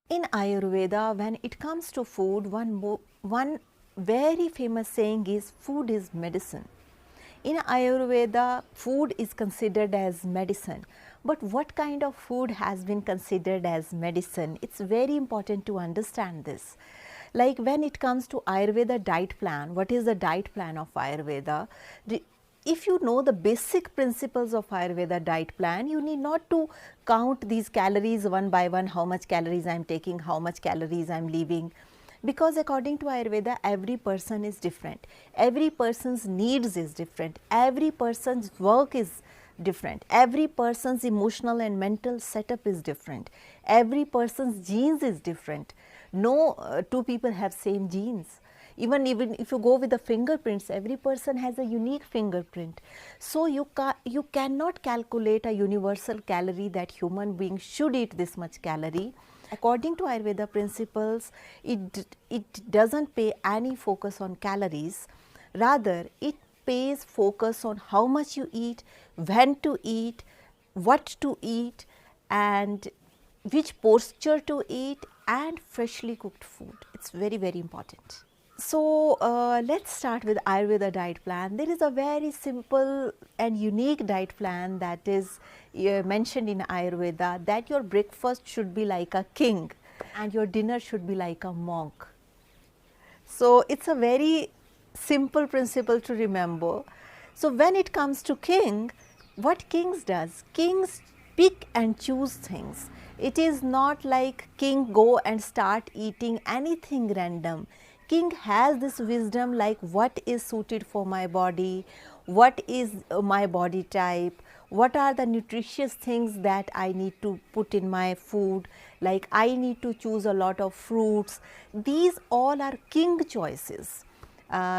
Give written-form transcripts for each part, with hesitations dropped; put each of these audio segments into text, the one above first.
In Ayurveda, when it comes to food, one very famous saying is food is medicine. In Ayurveda, food is considered as medicine. But what kind of food has been considered as medicine? It's very important to understand this. Like when it comes to Ayurveda diet plan, what is the diet plan of Ayurveda? If you know the basic principles of Ayurveda diet plan, you need not to count these calories one by one, how much calories I am taking, how much calories I am leaving. Because according to Ayurveda, every person is different, every person's needs is different, every person's work is different, every person's emotional and mental setup is different, every person's genes is different. No two people have same genes. Even if you go with the fingerprints, every person has a unique fingerprint. So you cannot calculate a universal calorie that human beings should eat this much calorie. According to Ayurveda principles, it doesn't pay any focus on calories, rather it pays focus on how much you eat, when to eat, what to eat, and which posture to eat, and freshly cooked food. It's very, very important. So, let's start with Ayurveda diet plan. There is a very simple and unique diet plan that is mentioned in Ayurveda, that your breakfast should be like a king and your dinner should be like a monk. So, it's a very simple principle to remember. So, when it comes to king, what kings does? Kings pick and choose things. It is not like king go and start eating anything random. King has this wisdom, like what is suited for my body, what is my body type, what are the nutritious things that I need to put in my food, like I need to choose a lot of fruits. These all are king choices.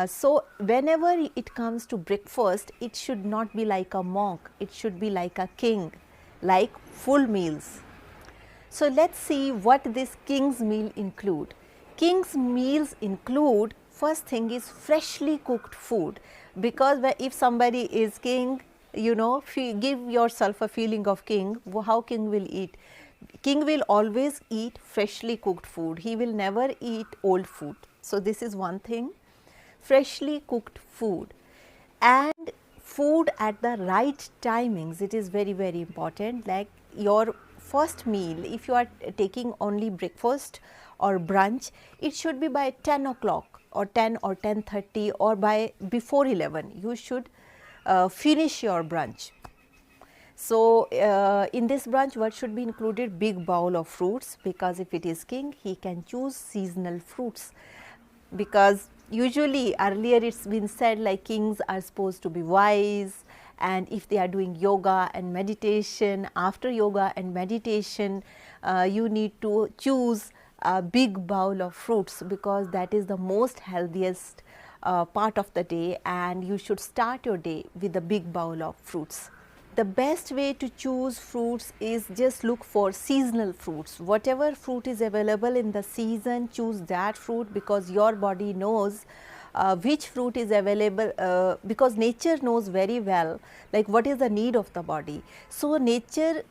So, whenever it comes to breakfast, it should not be like a monk, it should be like a king, like full meals. So, let us see what this king's meal include. King's meals include, first thing is freshly cooked food, because if somebody is king, you know, give yourself a feeling of king, how king will eat. King will always eat freshly cooked food, he will never eat old food. So, this is one thing, freshly cooked food, and food at the right timings. It is very, very important. Like your first meal, if you are taking only breakfast or brunch, it should be by 10 o'clock or 10 or 10:30 or by before 11, you should finish your brunch. So, in this brunch, what should be included? Big bowl of fruits, because if it is king, he can choose seasonal fruits, because usually earlier it's been said like kings are supposed to be wise, and if they are doing yoga and meditation, after yoga and meditation, you need to choose a big bowl of fruits, because that is the most healthiest part of the day, and you should start your day with a big bowl of fruits. The best way to choose fruits is just look for seasonal fruits. Whatever fruit is available in the season, choose that fruit, because your body knows which fruit is available, because nature knows very well like what is the need of the body. So, nature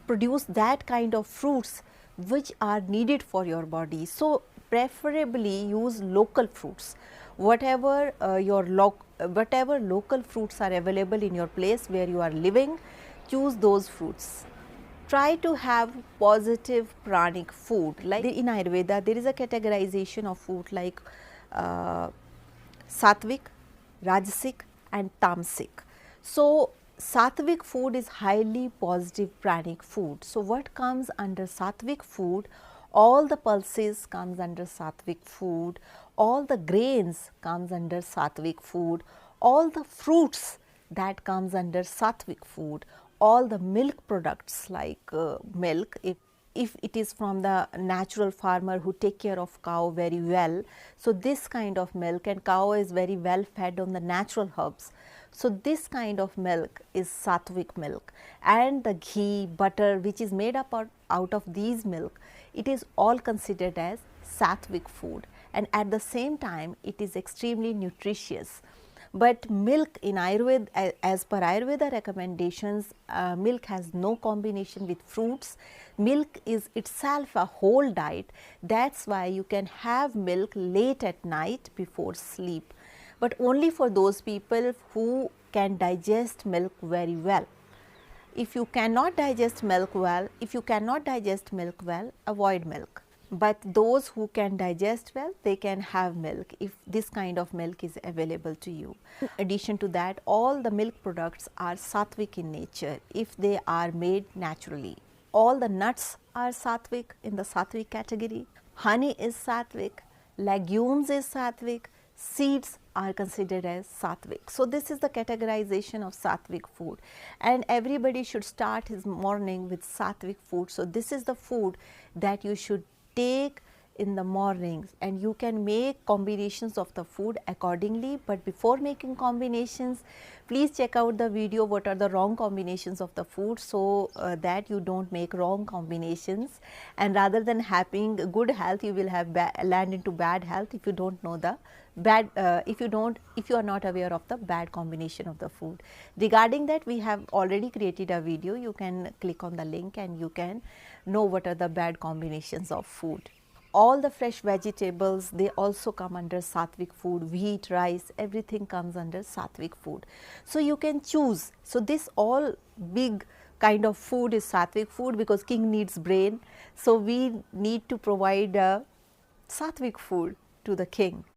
produce that kind of fruits which are needed for your body. So, preferably use local fruits. Whatever whatever local fruits are available in your place where you are living, choose those fruits. Try to have positive pranic food. Like in Ayurveda, there is a categorization of food like Saatvik, Rajasic and Tamasic. So, Saatvik food is highly positive pranic food. So, what comes under Saatvik food? All the pulses comes under Saatvik food, all the grains comes under Saatvik food, all the fruits that comes under Saatvik food, all the milk products like milk, if it is from the natural farmer who take care of cow very well. So, this kind of milk, and cow is very well fed on the natural herbs. So, this kind of milk is Saatvik milk, and the ghee, butter which is made up out of these milk, it is all considered as Saatvik food, and at the same time it is extremely nutritious. But milk in Ayurveda, as per Ayurveda recommendations, milk has no combination with fruits. Milk is itself a whole diet. That's why you can have milk late at night before sleep, but only for those people who can digest milk very well. If you cannot digest milk well, avoid milk. But those who can digest well, they can have milk if this kind of milk is available to you. In addition to that, all the milk products are Saatvik in nature if they are made naturally. All the nuts are Saatvik, in the Saatvik category. Honey is Saatvik, legumes is Saatvik, seeds are considered as Saatvik. So this is the categorization of Saatvik food, and everybody should start his morning with Saatvik food. So this is the food that you should take in the mornings, and you can make combinations of the food accordingly. But before making combinations, please check out the video what are the wrong combinations of the food, so that you don't make wrong combinations, and rather than having good health, you will have land into bad health if you don't know the bad if you are not aware of the bad combination of the food. Regarding that, we have already created a video. You can click on the link and you can know what are the bad combinations of food. All the fresh vegetables, they also come under Saatvik food. Wheat, rice, everything comes under Saatvik food. So you can choose. So this all big kind of food is Saatvik food, because king needs brain. So we need to provide Saatvik food to the king.